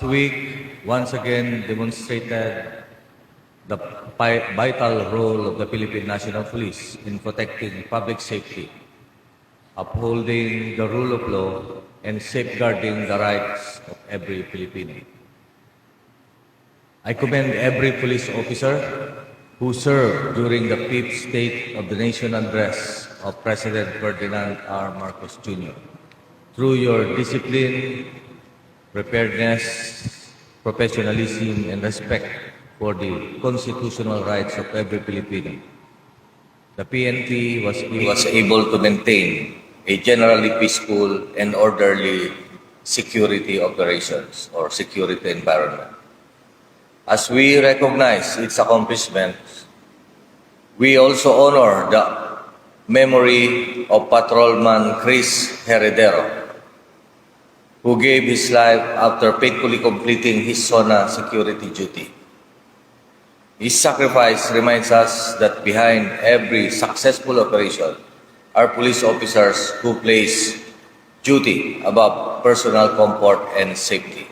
past week once again demonstrated the vital role of the Philippine National Police in protecting public safety, upholding the rule of law, and safeguarding the rights of every Filipino. I commend every police officer who served during the fifth State of the Nation address of President Ferdinand R. Marcos Jr. Through your discipline, preparedness, professionalism, and respect for the constitutional rights of every Filipino, the PNP was able to maintain a generally peaceful and orderly security operations or security environment. As we recognize its accomplishments, we also honor the memory of Patrolman Chris Heredero, who gave his life after faithfully completing his SONA security duty. His sacrifice reminds us that behind every successful operation are police officers who place duty above personal comfort and safety.